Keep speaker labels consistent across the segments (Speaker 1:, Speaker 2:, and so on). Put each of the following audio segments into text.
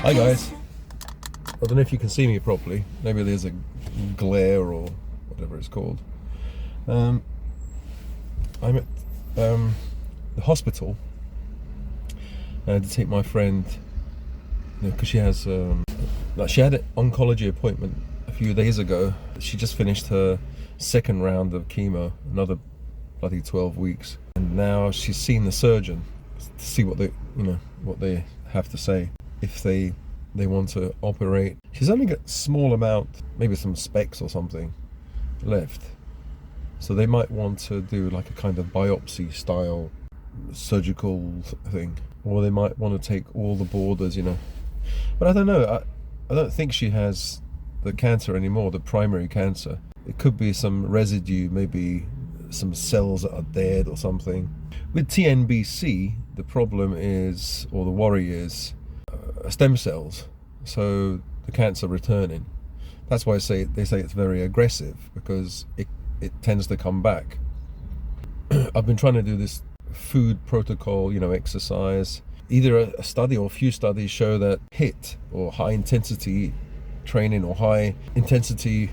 Speaker 1: Hi guys. I don't know if you can see me properly. Maybe there's a glare or whatever it's called. I'm at the hospital to take my friend, because she has she had an oncology appointment a few days ago. She just finished her second round of chemo, another bloody 12 weeks, and now she's seen the surgeon to see what they have to say, if they want to operate. She's only got a small amount, maybe some specks or something left, so they might want to do like a kind of biopsy style surgical thing, or they might want to take all the borders, but I don't know. I don't think she has the cancer anymore, the primary cancer. It could be some residue, maybe some cells that are dead or something. With TNBC, the problem is, or the worry is, stem cells. So the cancer returning. That's why they say it's very aggressive, because it tends to come back. I've been trying to do this food protocol, exercise. Either a study or a few studies show that HIIT, or high intensity training, or high intensity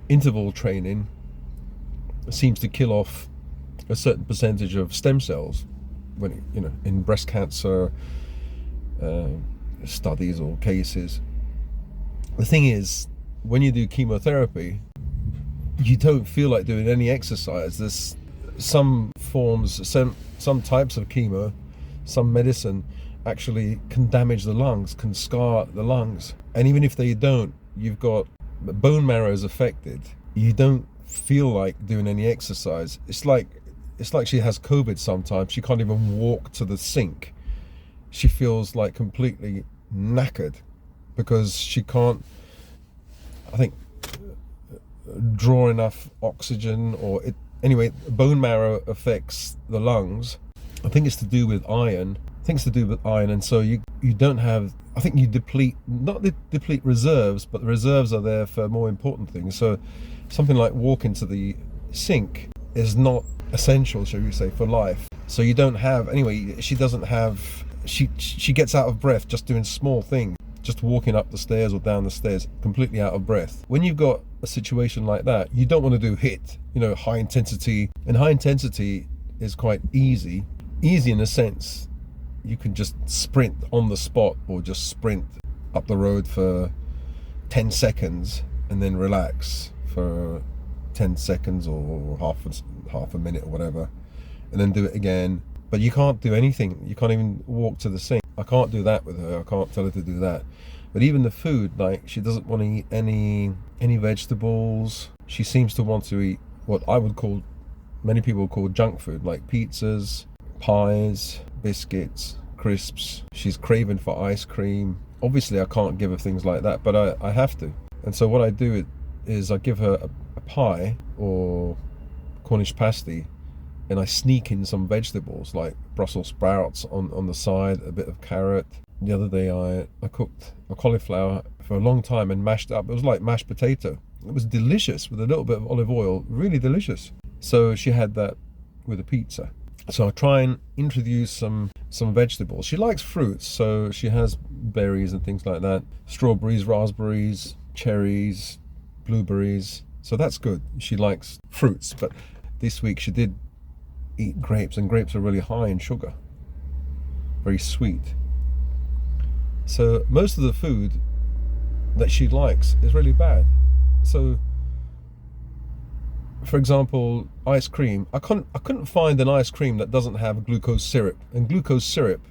Speaker 1: interval training, seems to kill off a certain percentage of stem cells when in breast cancer studies or cases. The thing is, when you do chemotherapy, you don't feel like doing any exercise. There's some types of chemo, some medicine actually can damage the lungs, can scar the lungs, and even if they don't, you've got bone marrow is affected. You don't feel like doing any exercise. It's like she has COVID sometimes. She can't even walk to the sink. She feels like completely knackered because she can't, I think, draw enough oxygen, anyway, bone marrow affects the lungs. I think it's to do with iron. And so you don't have, I think you deplete reserves, but the reserves are there for more important things. So something like walking to the sink is not essential, shall we say, for life. So you don't have, anyway, she doesn't have, she gets out of breath just doing small things, just walking up the stairs or down the stairs, completely out of breath. When you've got a situation like that, you don't want to do HIIT, high intensity. And high intensity is quite easy in a sense. You can just sprint on the spot, or just sprint up the road for 10 seconds and then relax for 10 seconds or half a minute or whatever, and then do it again. But you can't do anything. You can't even walk to the sink. I can't do that with her. I can't tell her to do that. But even the food, like, she doesn't want to eat any vegetables. She seems to want to eat what I would call, many people call junk food, like pizzas, pies, biscuits, crisps. She's craving for ice cream. Obviously I can't give her things like that, but I have to. And so what I do is I give her a pie or Cornish pasty, and I sneak in some vegetables like Brussels sprouts on the side, a bit of carrot. The other day I cooked a cauliflower for a long time and mashed it up. It was like mashed potato. It was delicious with a little bit of olive oil, really delicious. So she had that with a pizza. So I try and introduce some vegetables. She likes fruits, so she has berries and things like that. Strawberries, raspberries, cherries, blueberries. So that's good. She likes fruits, but this week she did eat grapes, and grapes are really high in sugar, very sweet. So most of the food that she likes is really bad. So, for example, ice cream. I couldn't find an ice cream that doesn't have glucose syrup. And glucose syrup,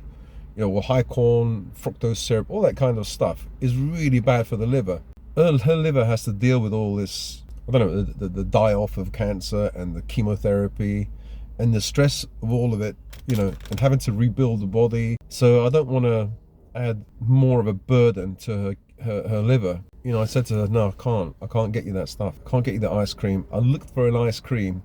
Speaker 1: or high corn, fructose syrup, all that kind of stuff is really bad for the liver. Her liver has to deal with all this, I don't know, the die-off of cancer and the chemotherapy and the stress of all of it, and having to rebuild the body. So I don't want to add more of a burden to her liver. I said to her, no, I can't get you that stuff. I can't get you the ice cream. I looked for an ice cream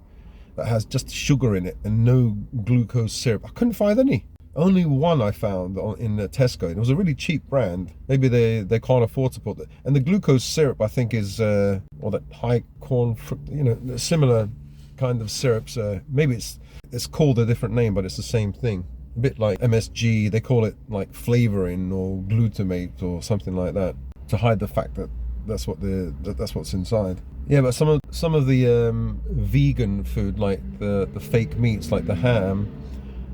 Speaker 1: that has just sugar in it and no glucose syrup. I couldn't find any. Only one I found in the Tesco. It was a really cheap brand. Maybe they can't afford to put that. And the glucose syrup, I think, is that high corn, similar kind of syrups. Maybe it's called a different name, but it's the same thing. a bit like MSG. They call it like flavoring or glutamate or something like that to hide the fact that that's what's inside. Yeah, but some of the vegan food, like the fake meats, like the ham,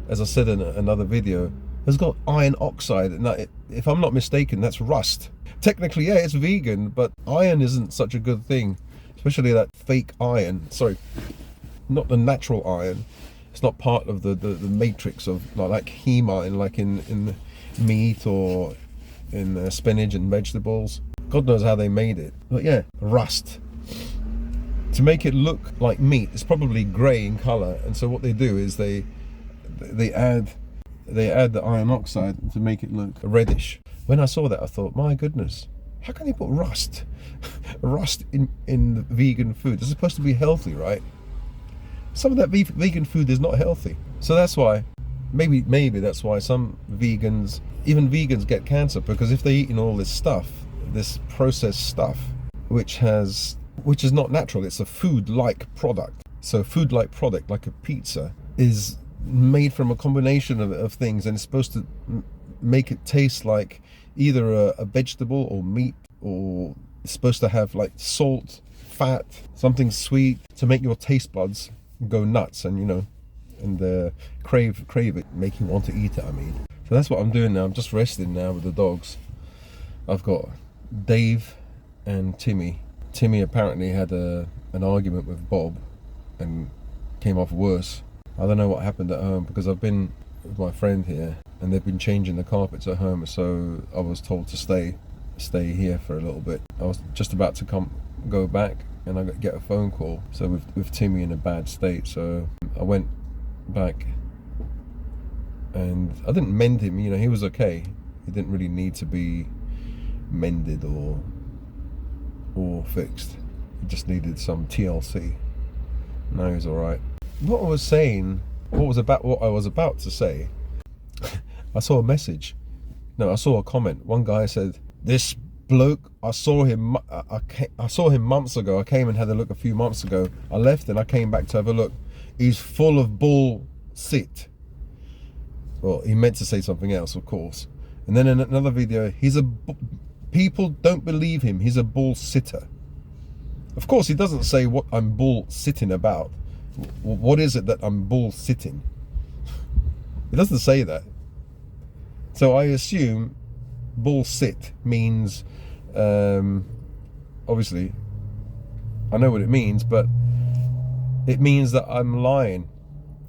Speaker 1: as I said in another video, has got iron oxide, and if I'm not mistaken, that's rust. Technically, yeah, it's vegan, but iron isn't such a good thing, especially that fake iron. Sorry, not the natural iron. It's not part of the matrix of like heme iron, like in meat or in spinach and vegetables. God knows how they made it, but yeah, rust. To make it look like meat, it's probably grey in colour, and so what they do is they add the iron oxide to make it look reddish. When I saw that, I thought, my goodness, how can they put rust in the vegan food? It's supposed to be healthy, right? Some of that vegan food is not healthy. So that's why, maybe that's why some vegans, even vegans, get cancer, because if they're eating all this stuff, this processed stuff, which is not natural, it's a food-like product. So food-like product, like a pizza, is made from a combination of things, and it's supposed to make it taste like either a vegetable or meat, or it's supposed to have like salt, fat, something sweet to make your taste buds go nuts, and crave it, make you want to eat it. I mean, so that's what I'm doing now. I'm just resting now with the dogs. I've got Dave and Timmy. Timmy apparently had an argument with Bob and came off worse. I don't know what happened at home, because I've been with my friend here and they've been changing the carpets at home, so I was told to stay here for a little bit. I was just about to go back, and I get a phone call, so with Timmy in a bad state. So I went back and I didn't mend him, he was okay. He didn't really need to be mended or fixed. He just needed some TLC. Now he's alright. What I was about to say, I saw a message. No, I saw a comment. One guy said, "This bloke, I saw him months ago. I came and had a look a few months ago. I left and I came back to have a look. He's full of bullshit." Well, he meant to say something else, of course. And then in another video, people don't believe him. He's a bullsitter. Of course, he doesn't say what I'm bullsitting about. What is it that I'm bullsitting? It doesn't say that. So I assume bullshit means, obviously, I know what it means, but it means that I'm lying.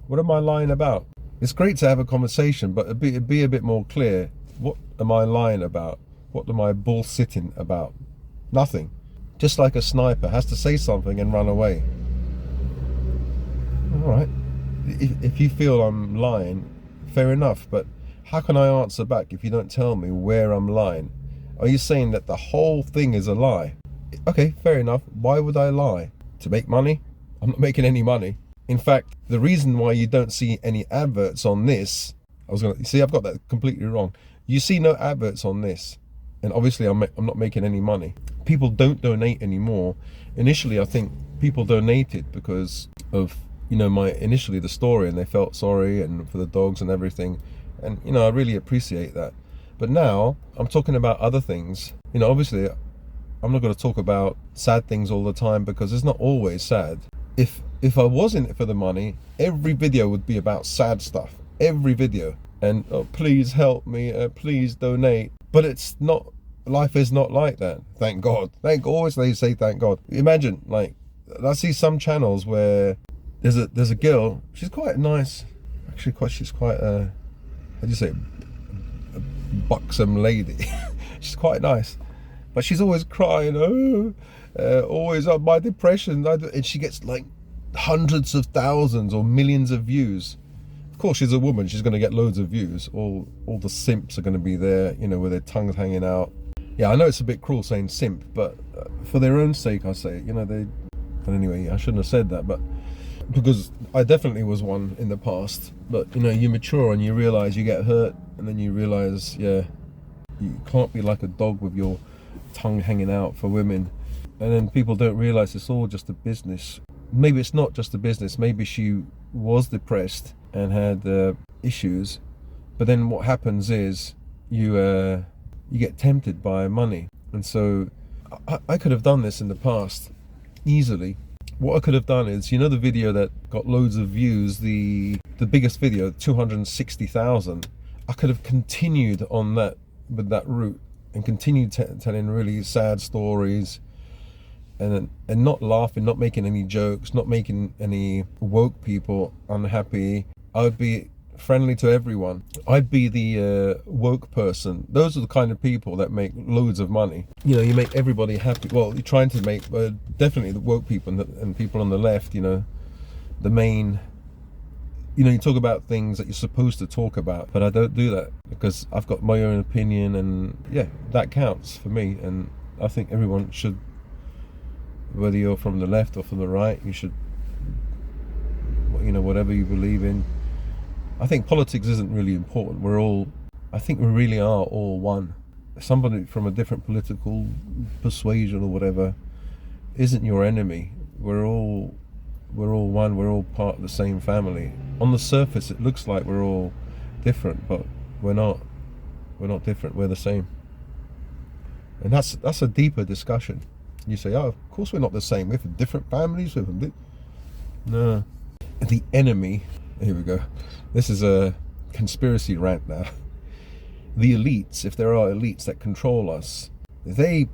Speaker 1: What am I lying about? It's great to have a conversation, but it'd be a bit more clear. What am I lying about? What am I bullshitting about? Nothing. Just like a sniper has to say something and run away. All right. If you feel I'm lying, fair enough, but how can I answer back if you don't tell me where I'm lying? Are you saying that the whole thing is a lie? Okay, fair enough. Why would I lie? To make money? I'm not making any money. In fact, the reason why you don't see any adverts on this, I've got that completely wrong. You see no adverts on this, and obviously I'm not making any money. People don't donate anymore. Initially, I think people donated because of initially the story, and they felt sorry and for the dogs and everything, and I really appreciate that. But now I'm talking about other things. Obviously I'm not going to talk about sad things all the time, because it's not always sad. If I was in it for the money, every video would be about sad stuff. Every video. And please help me, please donate. But it's not. Life is not like that. Thank God. Always they say thank God. Imagine, like, I see some channels where there's a girl. She's quite nice. Actually, she's quite how do you say, a buxom lady. She's quite nice, but she's always crying. Always on my depression, and she gets like hundreds of thousands or millions of views. Of course, she's a woman. She's going to get loads of views. All the simps are going to be there, with their tongues hanging out. Yeah, I know it's a bit cruel saying simp, but for their own sake, I say, But anyway, I shouldn't have said that, but because I definitely was one in the past. But you mature and you realize you get hurt, and then you realize, yeah, you can't be like a dog with your tongue hanging out for women. And then people don't realize it's all just a business. Maybe it's not just a business. Maybe she was depressed and had issues, But then what happens is you get tempted by money. And so I could have done this in the past easily. What I could have done is, you know, the video that got loads of views, the biggest video, 260,000. I could have continued on that, with that route, and continued telling really sad stories, and not laughing, not making any jokes, not making any woke people unhappy. I would be friendly to everyone. I'd be the woke person. Those are the kind of people that make loads of money. You know, you make everybody happy. Well, you're trying to make definitely the woke people and people on the left, you know, the main, you know, you talk about things that you're supposed to talk about, but I don't do that because I've got my own opinion, and yeah, that counts for me. And I think everyone should, whether you're from the left or from the right, you should, you know, whatever you believe in. I think politics isn't really important. I think we really are all one. Somebody from a different political persuasion or whatever isn't your enemy. We're all one. We're all part of the same family. On the surface, it looks like we're all different, but we're not. We're not different. We're the same. And that's a deeper discussion. You say, oh, of course we're not the same. We're from different families. No. The enemy. Here we go. This is a conspiracy rant now. The elites, if there are elites that control us, they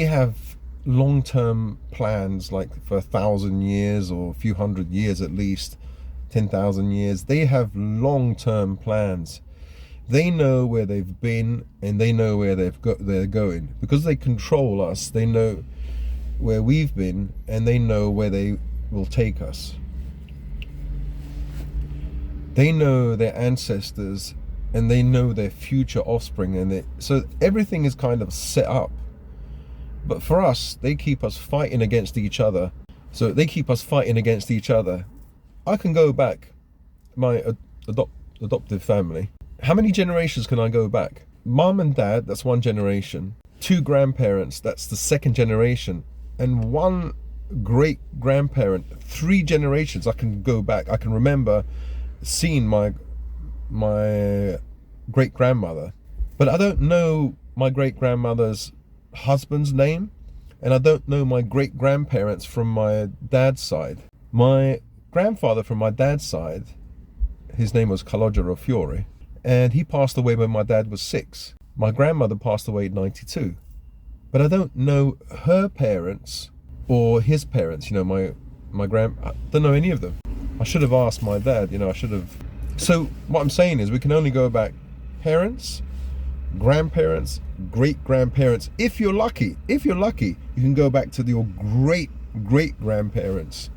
Speaker 1: have long-term plans, like for 1,000 years or a few hundred years at least, 10,000 years. They have long-term plans. They know where they've been, and they know where they're going. Because they control us, they know where we've been, and they know where they will take us. They know their ancestors, and they know their future offspring, and so everything is kind of set up. But for us, they keep us fighting against each other. So they keep us fighting against each other. I can go back, my adoptive family. How many generations can I go back? Mom and dad, that's one generation. 2 grandparents, that's the second generation. And 1 great grandparent, 3 generations I can go back. I can remember seeing my great grandmother, but I don't know my great grandmother's husband's name, and I don't know my great grandparents from my dad's side. My grandfather from my dad's side, his name was Calogero Fiore, and he passed away when my dad was 6. My grandmother passed away at 92, but I don't know her parents or his parents. You know, I don't know any of them. I should have asked my dad, you know, I should have. So what I'm saying is we can only go back parents, grandparents, great-grandparents. If you're lucky, you can go back to your great-grandparents.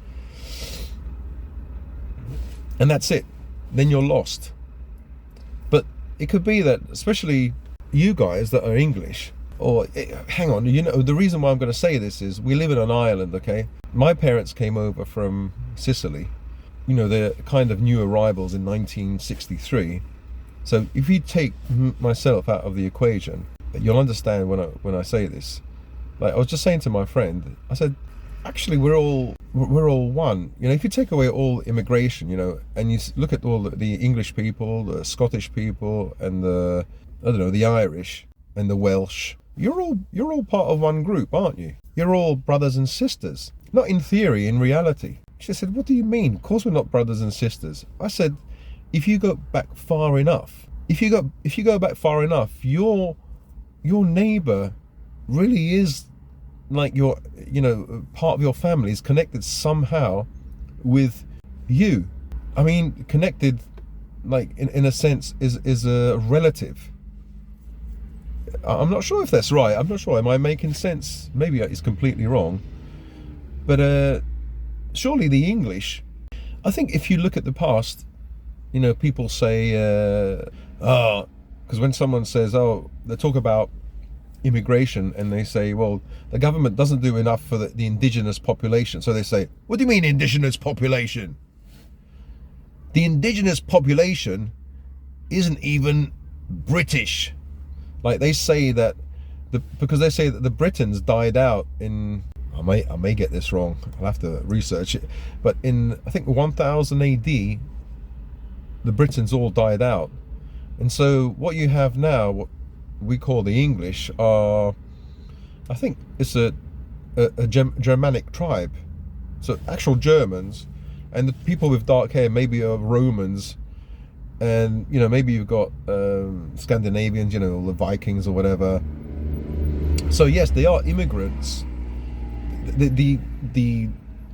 Speaker 1: And that's it. Then you're lost. But it could be that, especially you guys that are English, or hang on, you know, the reason why I'm going to say this is we live in an island, okay? My parents came over from Sicily. You know, they're kind of new arrivals in 1963. So if you take myself out of the equation, you'll understand when I say this. Like I was just saying to my friend, I said, actually we're all one. You know, if you take away all immigration, you know, and you look at all the English people, the Scottish people, and the Irish and the Welsh, you're all part of one group, aren't you? You're all brothers and sisters. Not in theory, in reality. She said, what do you mean? Of course we're not brothers and sisters. I said, if you go back far enough, your neighbor really is like your, you know, part of your family is connected somehow with you. I mean, connected, like in a sense, is a relative. I'm not sure if that's right. I'm not sure. Am I making sense? Maybe it's completely wrong. But surely the English, I think if you look at the past, you know, people say, because when someone says, they talk about immigration and they say, well, the government doesn't do enough for the indigenous population. So they say, what do you mean indigenous population? The indigenous population isn't even British. Like they say that, because they say that the Britons died out in, I may get this wrong, I'll have to research it, but in, I think 1000 AD, the the Britons all died out. And so what you have now, what we call the English, are, I think it's a Germanic tribe. So actual Germans, and the people with dark hair maybe are Romans, and maybe you've got Scandinavians, the Vikings or whatever. So yes, they are immigrants. The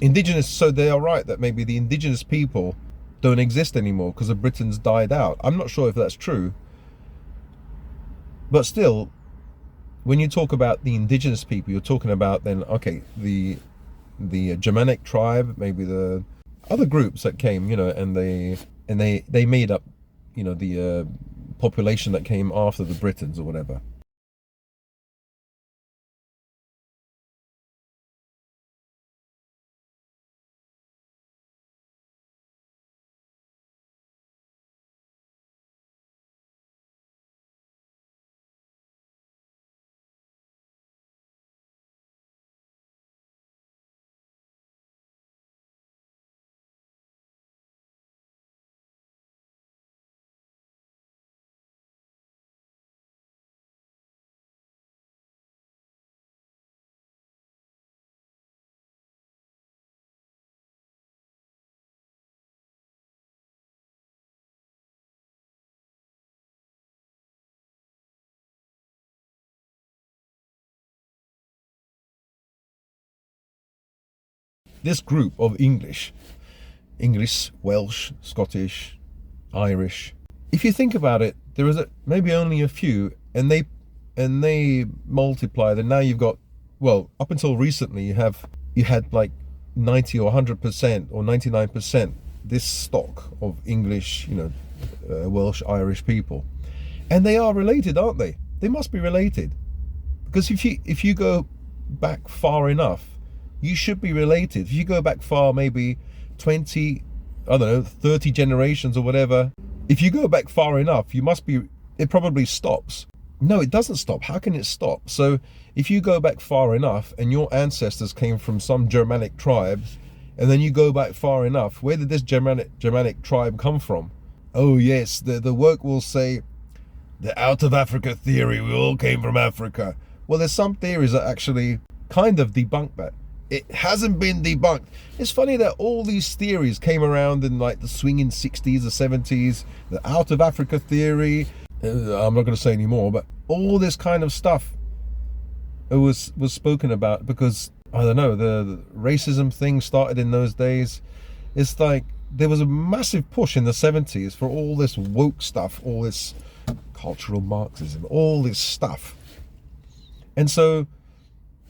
Speaker 1: indigenous, so they are right that maybe the indigenous people don't exist anymore because the Britons died out. I'm not sure if that's true, but still, when you talk about the indigenous people, you're talking about then, okay, the Germanic tribe, maybe the other groups that came, and they made up, the population that came after the Britons or whatever. This group of English, Welsh, Scottish, Irish, if you think about it, there is maybe only a few, and they multiplied, and now you've got, well, up until recently you had like 90 or 100% or 99% this stock of English, Welsh, Irish people, and they are related, aren't they? They must be related, because if you go back far enough, you should be related. If you go back far, maybe 20, I don't know, 30 generations or whatever, if you go back far enough, it probably stops. No, it doesn't stop. How can it stop? So if you go back far enough and your ancestors came from some Germanic tribe, and then you go back far enough, where did this Germanic tribe come from? Oh yes, the work will say, the out of Africa theory, we all came from Africa. Well, there's some theories that actually kind of debunk that. It hasn't been debunked. It's funny that all these theories came around in like the swinging 60s or 70s, the out of Africa theory. I'm not going to say any more, but all this kind of stuff was spoken about because, I don't know, the racism thing started in those days. It's like there was a massive push in the 70s for all this woke stuff, all this cultural Marxism, all this stuff. And so,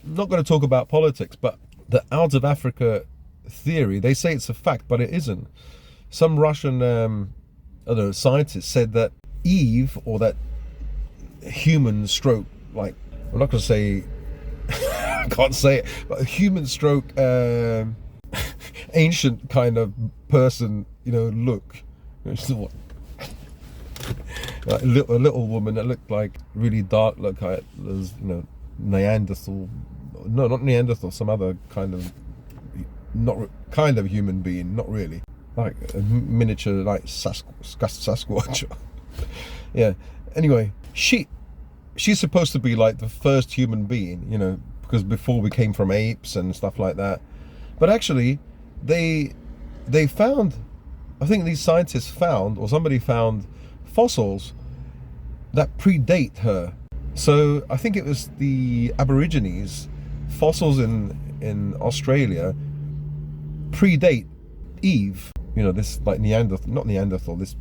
Speaker 1: I'm not going to talk about politics, but the out of Africa theory, they say it's a fact, but it isn't. Some Russian I don't know, scientist said that Eve, or that human stroke, like, I'm not going to say, I can't say it, but a human stroke ancient kind of person, look. Like a little woman that looked like really dark, look like was, Neanderthal. No, not Neanderthal, some other kind of, kind of human being, not really. Like a miniature, like Sasquatch. Yeah. Anyway, she's supposed to be like the first human being, because before we came from apes and stuff like that. But actually, they found, I think these scientists found, or somebody found, fossils that predate her. So I think it was the Aborigines, fossils in Australia predate Eve. This like not Neanderthal, this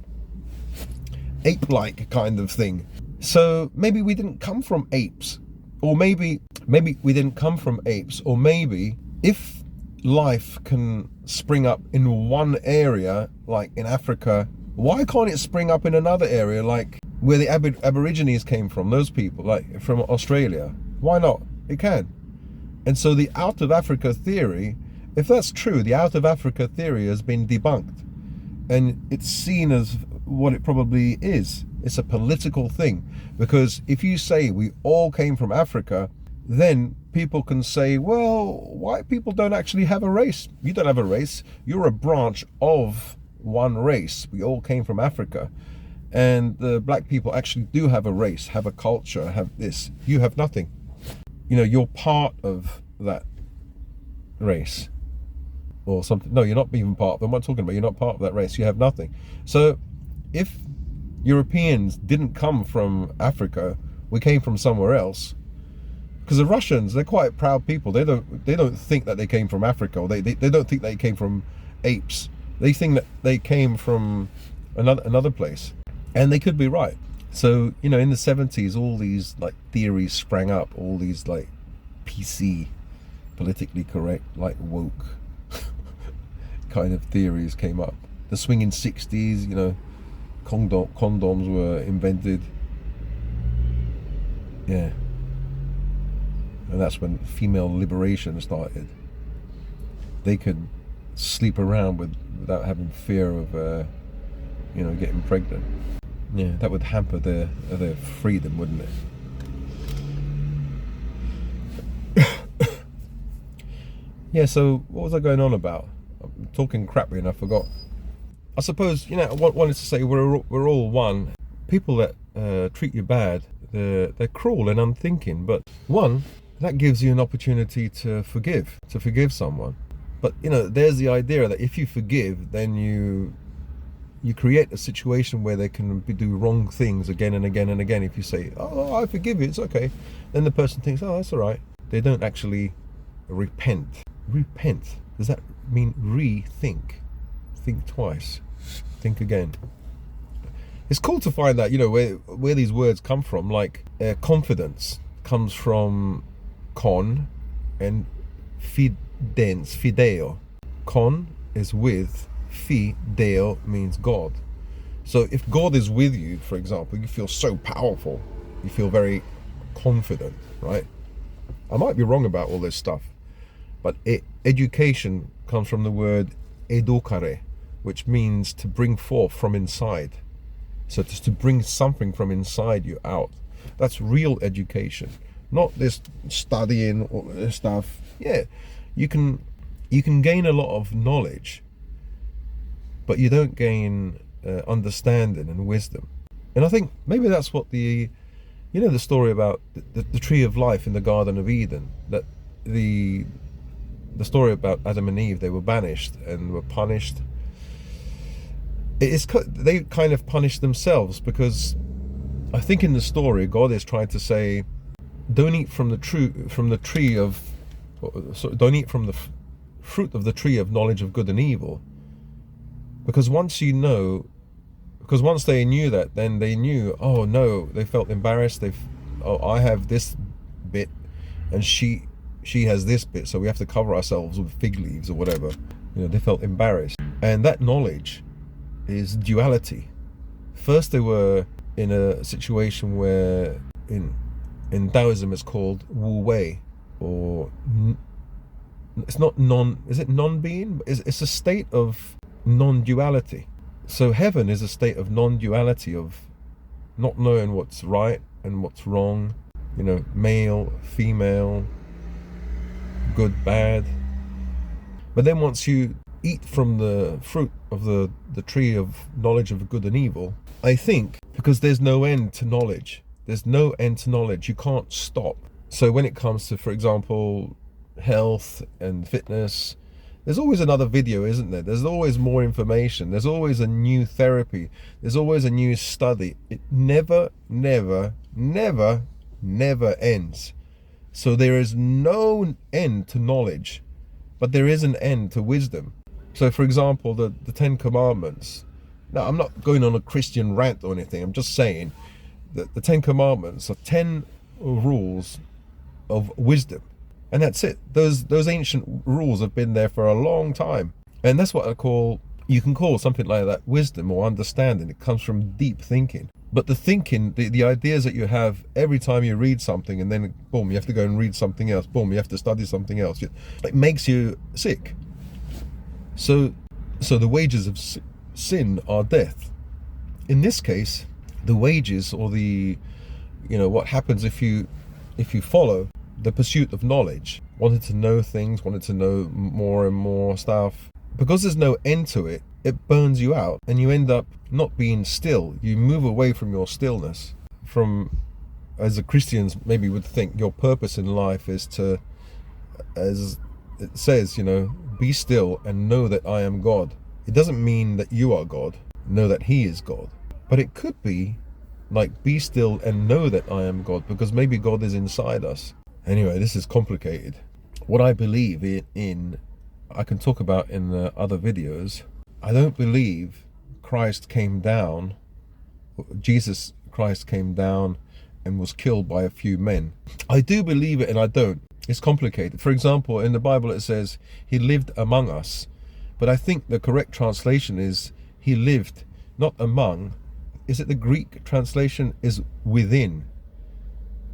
Speaker 1: ape-like kind of thing. So maybe we didn't come from apes, or maybe we didn't come from apes, or maybe if life can spring up in one area, like in Africa, why can't it spring up in another area, like where the Aborigines came from, those people, like from Australia? Why not? It can. And so the out of Africa theory, if that's true, the out of Africa theory has been debunked, and it's seen as what it probably is. It's a political thing, because if you say we all came from Africa, then people can say, well, white people don't actually have a race. You don't have a race. You're a branch of one race. We all came from Africa. And the black people actually do have a race, have a culture, have this. You have nothing. You know, you're part of that race or something. No, you're not even part of. I'm not talking about, you're not part of that race. You have nothing. So if Europeans didn't come from Africa, we came from somewhere else. Because the Russians, they're quite proud people. They don't think that they came from Africa, or they don't think they came from apes. They think that they came from another place, and they could be right. So, you know, in the 70s, all these like theories sprang up, all these like PC, politically correct, like woke kind of theories came up. The swinging 60s, you know, condoms were invented. Yeah. And that's when female liberation started. They could sleep around without having fear of, you know, getting pregnant. Yeah, that would hamper their freedom, wouldn't it? Yeah, so what was I going on about? I'm talking crap and I forgot. I suppose, you know, I wanted to say we're all one. People that treat you bad, they're cruel and unthinking, but one, that gives you an opportunity to forgive someone. But, you know, there's the idea that if you forgive, then you create a situation where they can do wrong things again and again and again. If you say, oh, I forgive you, it's okay, then the person thinks, oh, that's all right. They don't actually repent. Repent, does that mean rethink? Think twice, think again. It's cool to find out, you know, where these words come from. Like confidence comes from con and fideo. Con is with, fideo means God. So if God is with you, for example, you feel so powerful, you feel very confident, right? I might be wrong about all this stuff, but education comes from the word educare, which means to bring forth from inside. So just to bring something from inside you out. That's real education, not this studying or stuff. Yeah, you can gain a lot of knowledge, but you don't gain understanding and wisdom. And I think maybe that's what the story about the tree of life in the Garden of Eden, that the story about Adam and Eve, they were banished and were punished. They kind of punished themselves, because I think in the story God is trying to say, don't eat from the tree of, don't eat from the fruit of the tree of knowledge of good and evil, because once they knew that, then they knew, oh no, they felt embarrassed. I have this bit and she has this bit, so we have to cover ourselves with fig leaves or whatever. You know, they felt embarrassed. And that knowledge is duality. First they were in a situation where in Taoism it's called Wu Wei, or it's not is it non-being? It's a state of non-duality. So heaven is a state of non-duality, of not knowing what's right and what's wrong, you know, male, female, good, bad. But then once you eat from the fruit of the tree of knowledge of good and evil, I think, because there's no end to knowledge, you can't stop. So when it comes to, for example, health and fitness, there's always another video, isn't there? There's always more information. There's always a new therapy. There's always a new study. It never, never, never, never ends. So there is no end to knowledge, but there is an end to wisdom. So for example, the 10 Commandments. Now, I'm not going on a Christian rant or anything. I'm just saying that the 10 Commandments are 10 rules of wisdom. And that's it. Those ancient rules have been there for a long time. And that's what you can call something like that wisdom or understanding. It comes from deep thinking. But the thinking, the ideas that you have every time you read something, and then boom, you have to go and read something else. Boom, you have to study something else. It makes you sick. So the wages of sin are death. In this case, the wages, or what happens if you follow the pursuit of knowledge, wanted to know things, wanted to know more and more stuff, because there's no end to it, it burns you out, and you end up not being still. You move away from your stillness. From, as a Christians maybe would think, your purpose in life is to, as it says, be still and know that I am God. It doesn't mean that you are God, know that He is God. But it could be like, be still and know that I am God, because maybe God is inside us. Anyway, this is complicated. What I believe in I can talk about in the other videos. I don't believe Jesus Christ came down and was killed by a few men. I do believe it and I don't. It's complicated. For example, in the Bible it says He lived among us, but I think the correct translation is He lived not among. Is it the Greek translation is within?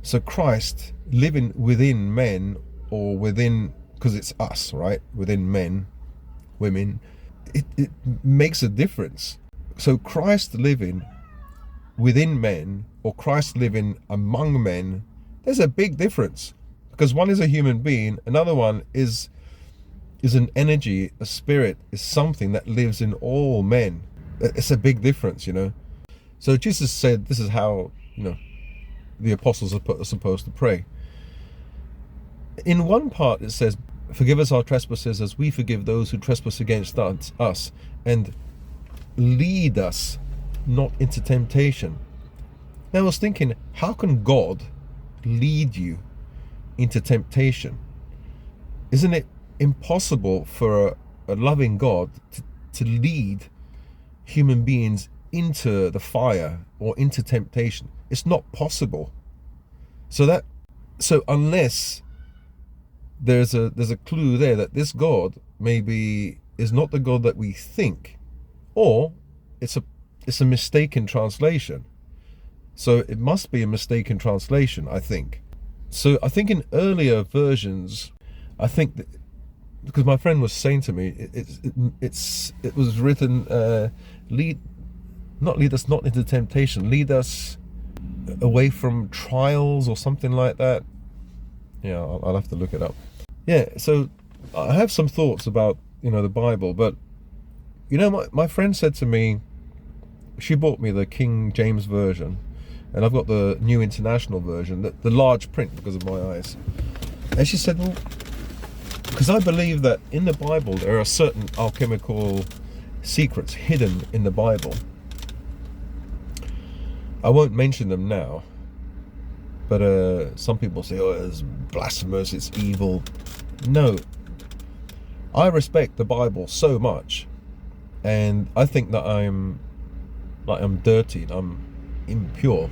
Speaker 1: So Christ living within men, or within, because it's us, right? Within men, women, it makes a difference. So Christ living within men, or Christ living among men, there's a big difference, because one is a human being, another one is an energy, a spirit, is something that lives in all men. It's a big difference, So Jesus said this is how the apostles are supposed to pray. In one part it says, forgive us our trespasses as we forgive those who trespass against us, and lead us not into temptation. Now I was thinking, how can God lead you into temptation? Isn't it impossible for a loving God to lead human beings into the fire or into temptation? It's not possible. So unless there's a clue there that this God maybe is not the God that we think, or it's a mistaken translation. So it must be a mistaken translation, I think. So I think in earlier versions, I think that, because my friend was saying to me, it was written, lead us not into temptation, lead us away from trials or something like that. Yeah, I'll have to look it up. Yeah, so I have some thoughts about the Bible, but my friend said to me, she bought me the King James version, and I've got the New International version, the large print, because of my eyes. And she said, well, because I believe that in the Bible there are certain alchemical secrets hidden in the Bible. I won't mention them now, but some people say, oh, it's blasphemous, it's evil. No, I respect the Bible so much, and I think that I'm dirty, I'm impure,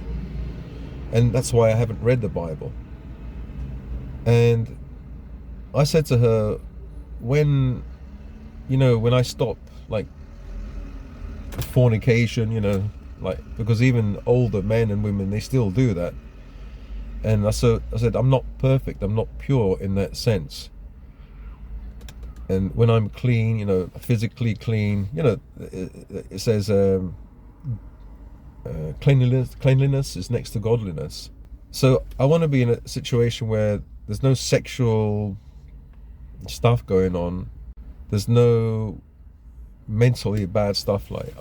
Speaker 1: and that's why I haven't read the Bible. And I said to her, when I stop like fornication, because even older men and women, they still do that. And I said I'm not perfect, I'm not pure in that sense. And when I'm clean, physically clean, it says cleanliness is next to godliness. So I want to be in a situation where there's no sexual stuff going on, there's no mentally bad stuff like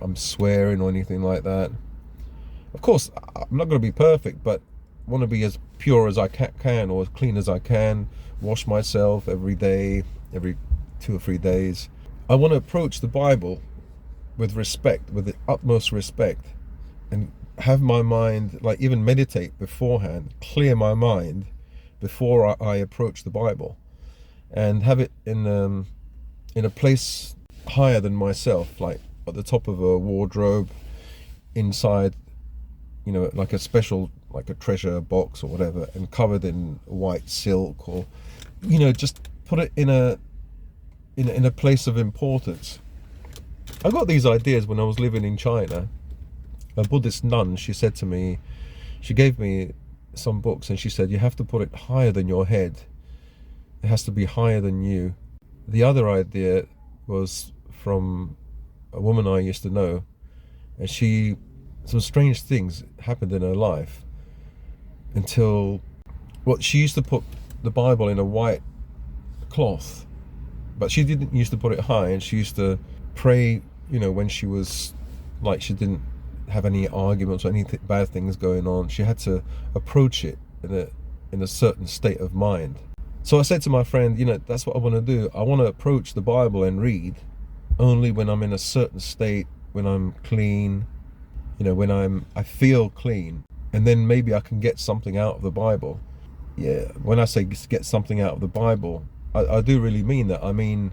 Speaker 1: I'm swearing or anything like that. Of course I'm not going to be perfect, but I want to be as pure as I can, or as clean as I can, wash myself every day, every 2 or 3 days. I want to approach the Bible with respect, with the utmost respect, and have my mind, like even meditate beforehand, clear my mind before I approach the Bible, and have it in a place higher than myself, like at the top of a wardrobe, inside, like a special, like a treasure box or whatever, and covered in white silk, or just put it in a place of importance. I got these ideas when I was living in China. A Buddhist nun, she said to me, she gave me some books, and she said, you have to put it higher than your head. It has to be higher than you. The other idea was from a woman I used to know, and some strange things happened in her life until, she used to put the Bible in a white cloth, but she didn't used to put it high, and she used to pray, when she was like, she didn't have any arguments or any bad things going on. She had to approach it in a certain state of mind. So I said to my friend, that's what I want to do. I want to approach the Bible and read only when I'm in a certain state, when I'm clean, when I feel clean, and then maybe I can get something out of the Bible. Yeah, when I say get something out of the Bible, I do really mean that. I mean,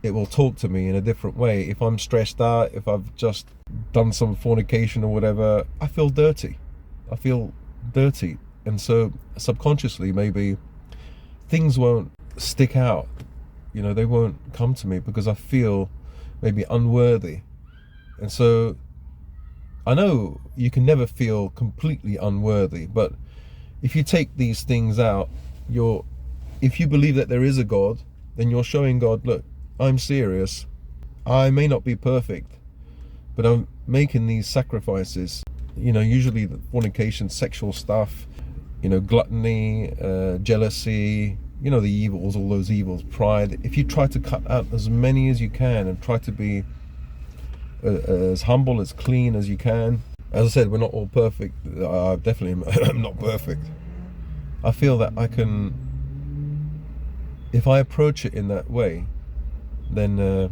Speaker 1: it will talk to me in a different way. If I'm stressed out, if I've just done some fornication or whatever, I feel dirty. And so subconsciously, maybe things won't stick out. They won't come to me because I feel maybe unworthy. And so I know you can never feel completely unworthy, but if you take these things out, if you believe that there is a God, then you're showing God, look, I'm serious. I may not be perfect, but I'm making these sacrifices. Usually the fornication, sexual stuff, gluttony, jealousy, the evils, all those evils, pride. If you try to cut out as many as you can and try to be as humble, as clean as you can. As I said, we're not all perfect. I definitely am not perfect. I feel that I can, if I approach it in that way, then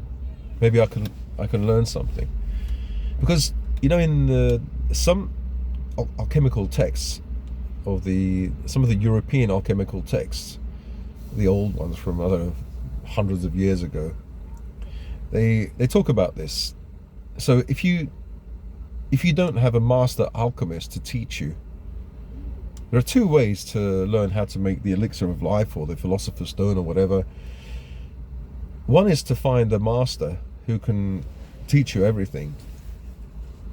Speaker 1: maybe I can learn something. Because in some alchemical texts of some of the European alchemical texts, the old ones from, I don't know, hundreds of years ago, they talk about this. So if you don't have a master alchemist to teach you, there are two ways to learn how to make the elixir of life or the philosopher's stone or whatever. One is to find a master who can teach you everything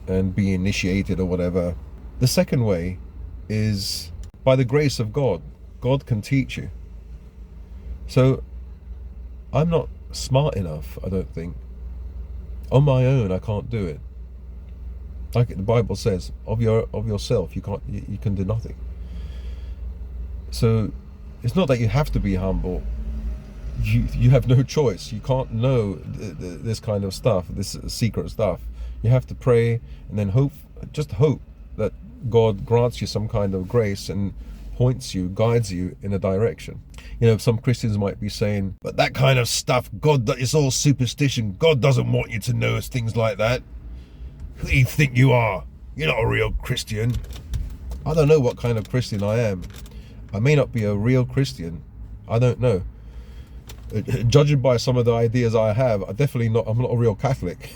Speaker 1: and be initiated or whatever. The second way is by the grace of God. God can teach you. So I'm not smart enough, I don't think. On my own, I can't do it. Like the Bible says, of yourself, you can do nothing. So it's not that you have to be humble. You have no choice. You can't know this kind of stuff, this secret stuff. You have to pray and then just hope that God grants you some kind of grace and guides you in a direction. Some Christians might be saying, but that kind of stuff, it's all superstition. God doesn't want you to know things like that. Who do you think you are? You're not a real Christian. I don't know what kind of Christian I am. I may not be a real Christian. I don't know. Judging by some of the ideas I have, I'm not a real Catholic.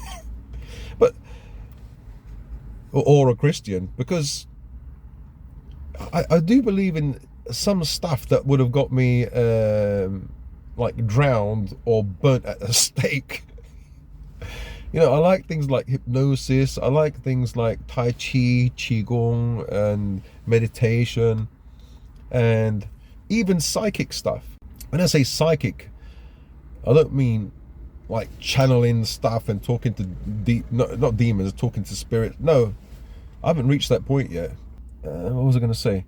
Speaker 1: or a Christian, because I do believe in some stuff that would have got me like drowned or burnt at a stake. I like things like hypnosis. I like things like Tai Chi, Qigong, and meditation, and even psychic stuff. When I say psychic, I don't mean like channeling stuff and talking to not demons, talking to spirits. No, I haven't reached that point yet. What was I going to say?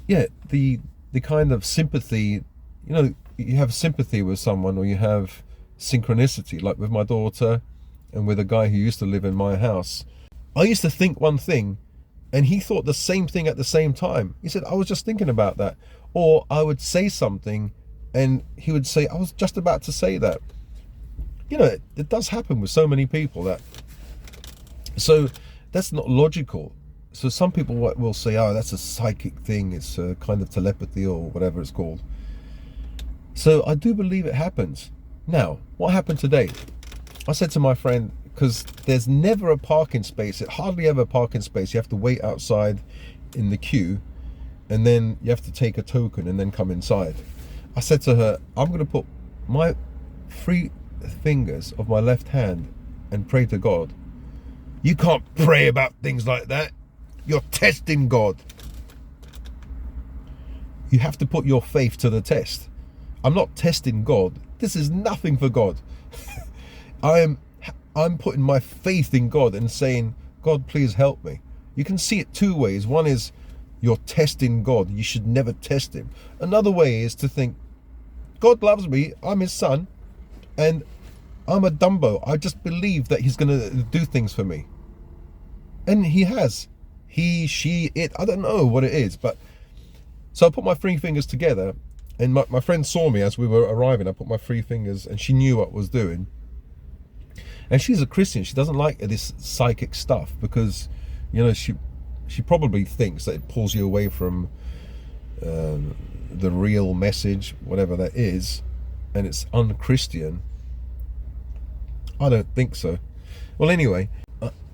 Speaker 1: Yeah, the kind of sympathy, you have sympathy with someone, or you have synchronicity, like with my daughter and with a guy who used to live in my house. I used to think one thing and he thought the same thing at the same time. He said, I was just thinking about that. Or I would say something and he would say, I was just about to say that. It does happen with so many people so that's not logical. So some people will say, oh, that's a psychic thing. It's a kind of telepathy or whatever it's called. So I do believe it happens. Now, what happened today? I said to my friend, because there's never a parking space, hardly ever a parking space. You have to wait outside in the queue, and then you have to take a token and then come inside. I said to her, I'm going to put my 3 fingers of my left hand and pray to God. You can't pray about things like that. You're testing God. You have to put your faith to the test. I'm not testing God. This is nothing for God. I'm putting my faith in God and saying, God, please help me. You can see it 2 ways. One is you're testing God. You should never test him. Another way is to think, God loves me. I'm his son. And I'm a Dumbo. I just believe that he's going to do things for me. And he has. He, she, it, I don't know what it is. But so I put my three fingers together, and my friend saw me as we were arriving. I put my three fingers, and she knew what I was doing. And she's a Christian. She doesn't like this psychic stuff because, you know, she probably thinks that it pulls you away from the real message, whatever that is, and it's unchristian. I don't think so. Well, anyway,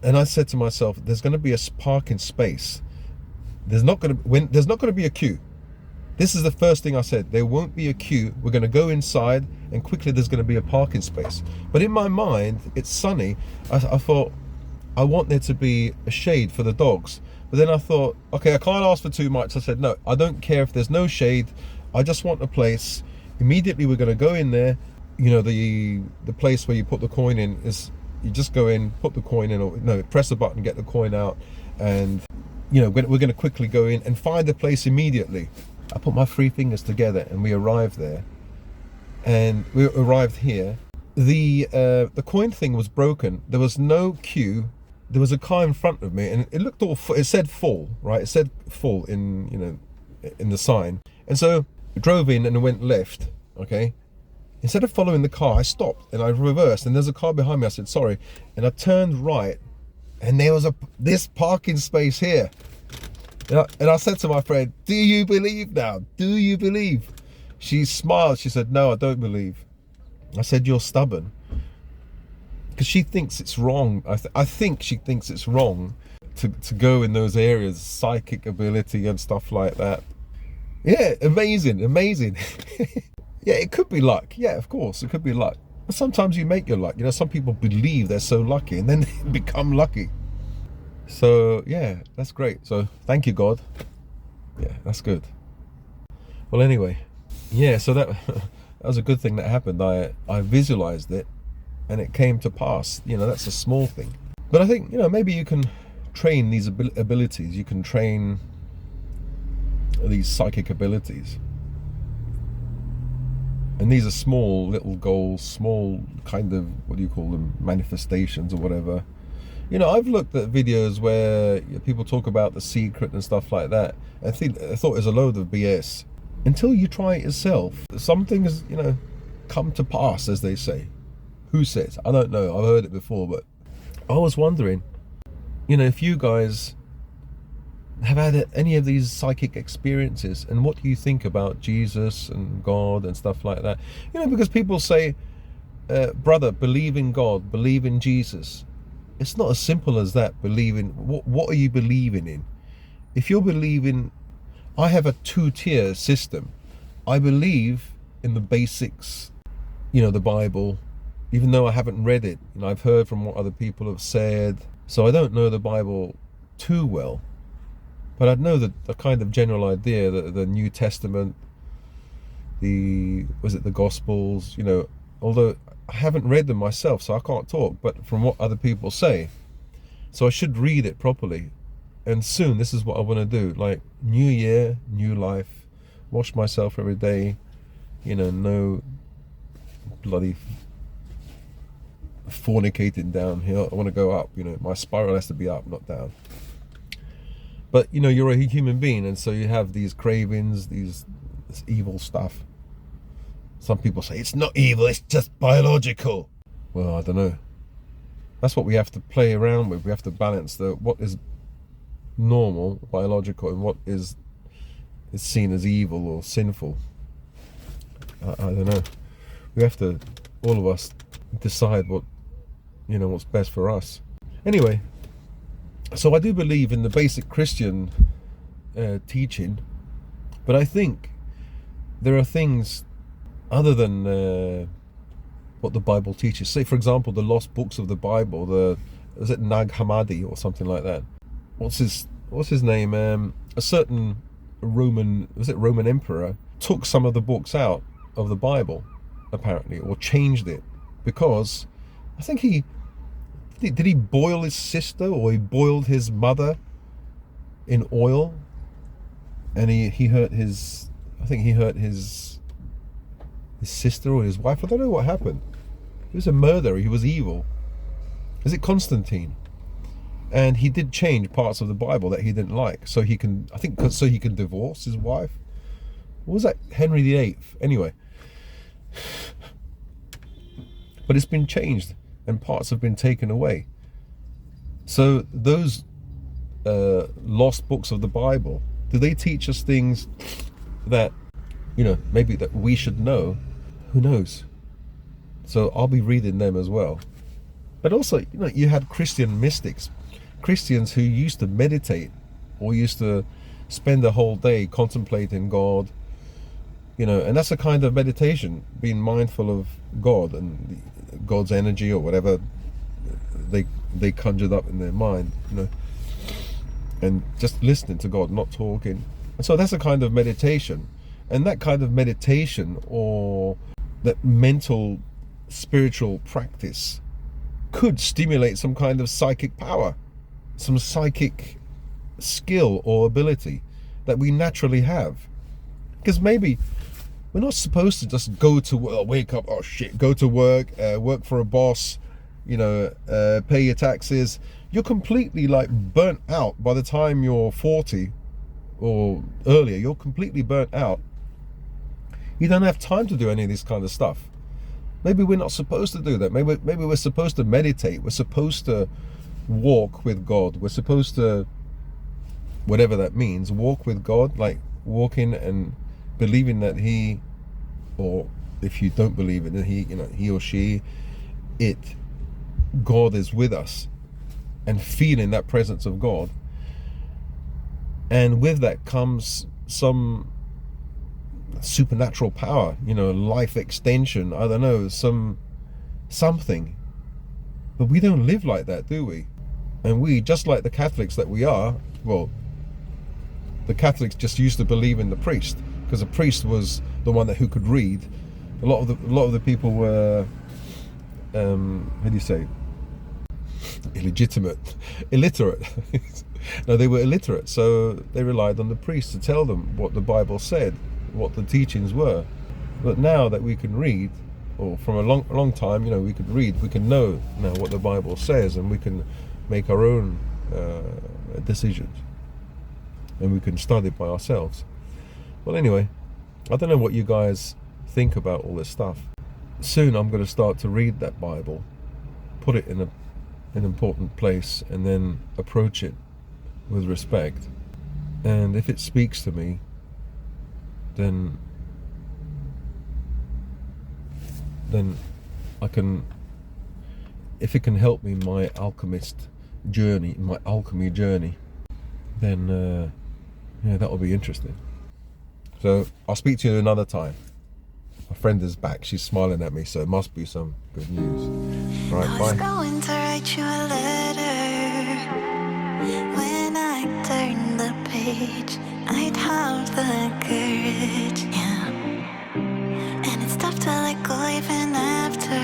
Speaker 1: and I said to myself, there's going to be a parking space. There's not going to be a queue. This is the first thing I said. There won't be a queue. We're going to go inside, and quickly there's going to be a parking space. But in my mind, it's sunny. I thought, I want there to be a shade for the dogs. But then I thought, okay, I can't ask for too much. I said, no, I don't care if there's no shade. I just want a place. Immediately we're going to go in there. You know, the place where you put the coin in is, you just go in, put the coin in, or no, press the button, get the coin out, and, you know, we're going to quickly go in and find the place immediately. I put my three fingers together, and we arrived there. And we arrived here. The coin thing was broken. There was no queue. There was a car in front of me, and it looked all full. It said full, right? It said full in, you know, in the sign. And so I drove in and went left, okay? Instead of following the car, I stopped and I reversed, and there's a car behind me. I said, sorry. And I turned right, and there was this parking space here. And I said to my friend, do you believe now? Do you believe? She smiled. She said, no, I don't believe. I said, you're stubborn. Because she thinks it's wrong. I think she thinks it's wrong to go in those areas, psychic ability and stuff like that. Yeah, amazing. Yeah, it could be luck. Yeah, of course, it could be luck. But sometimes you make your luck. You know, some people believe they're so lucky and then they become lucky. So, yeah, that's great. So, thank you, God. Yeah, that's good. Well, anyway, yeah, so that was a good thing that happened. I visualized it and it came to pass. You know, that's a small thing. But I think, you know, maybe you can train these abilities. You can train these psychic abilities. And these are small little goals, small kind of, what do you call them, manifestations or whatever. You know, I've looked at videos where people talk about the secret and stuff like that. I thought it was a load of BS. Until you try it yourself, some things, you know, come to pass, as they say. Who says? I don't know. I've heard it before, but I was wondering, you know, if you guys have had any of these psychic experiences, and what do you think about Jesus and God and stuff like that? You know, because people say, brother, believe in God, believe in Jesus. It's not as simple as that. Believing, what are you believing in? If you're believing, I have a two-tier system. I believe in the basics, you know, the Bible, even though I haven't read it. You know, I've heard from what other people have said, so I don't know the Bible too well. But I know the kind of general idea, the New Testament, the Gospels, you know, although I haven't read them myself, so I can't talk, but from what other people say. So I should read it properly. And soon, this is what I want to do. Like, new year, new life, wash myself every day, you know, no bloody fornicating down here. I want to go up, you know, my spiral has to be up, not down. But, you know, you're a human being, and so you have these cravings, this evil stuff. Some people say, it's not evil, it's just biological. Well, I don't know. That's what we have to play around with. We have to balance what is normal, biological, and what is seen as evil or sinful. I don't know. We have to, all of us, decide what's best for us. Anyway, so I do believe in the basic Christian teaching, but I think there are things other than what the Bible teaches. Say, for example, the lost books of the Bible. Is it Nag Hammadi or something like that? What's his name? A certain Roman emperor took some of the books out of the Bible, apparently, or changed it, because I think did he boil his sister, or he boiled his mother in oil, and he hurt his sister or his wife. I don't know what happened. He was a murderer. He was evil. Is it Constantine? And he did change parts of the Bible that he didn't like, so he can, I think, so he can divorce his wife. What was that? Henry VIII. Anyway, but it's been changed, and parts have been taken away. So those lost books of the Bible, do they teach us things that, maybe that we should know? Who knows? So I'll be reading them as well. But also, you had Christian mystics, Christians who used to meditate or used to spend the whole day contemplating God, and that's a kind of meditation, being mindful of God and God's energy or whatever they conjured up in their mind, and just listening to God, not talking. And so that's a kind of meditation. And that kind of meditation, or that mental spiritual practice, could stimulate some kind of psychic power, some psychic skill or ability that we naturally have. Because maybe we're not supposed to just go to wake up, go to work, work for a boss, pay your taxes. You're completely burnt out by the time you're 40 or earlier. You're completely burnt out. You don't have time to do any of this kind of stuff. Maybe we're not supposed to do that. Maybe we're supposed to meditate. We're supposed to walk with God. We're supposed to, whatever that means, walk with God, like walking and believing that He, or if you don't believe it, then He or she, God is with us, and feeling that presence of God. And with that comes some supernatural power, life extension, I don't know, something. But we don't live like that, do we? And we, just like the Catholics that we are, well, the Catholics just used to believe in the priest, because the priest was the one who could read. A lot of the people were, how do you say, illiterate. No, they were illiterate, so they relied on the priest to tell them what the Bible said, what the teachings were. But now that we can read, or from a long time, we could read, we can know now what the Bible says, and we can make our own decisions, and we can study it by ourselves. Well, anyway, I don't know what you guys think about all this stuff. Soon I'm going to start to read that Bible, put it in an important place, and then approach it with respect. And if it speaks to me, then I can, if it can help me in my alchemy journey, then that'll be interesting. So I'll speak to you another time. My friend is back. She's smiling at me, so it must be some good news. All right, bye. I was going to write you a letter. When I turned the page, I'd have the courage, yeah. And it's tough to let go even after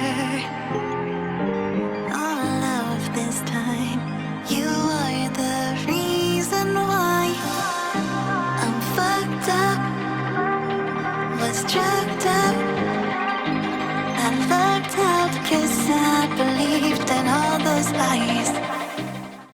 Speaker 1: all of this time. You are the reason why I'm fucked up, was drugged up. I lucked out 'cause I believed in all those lies.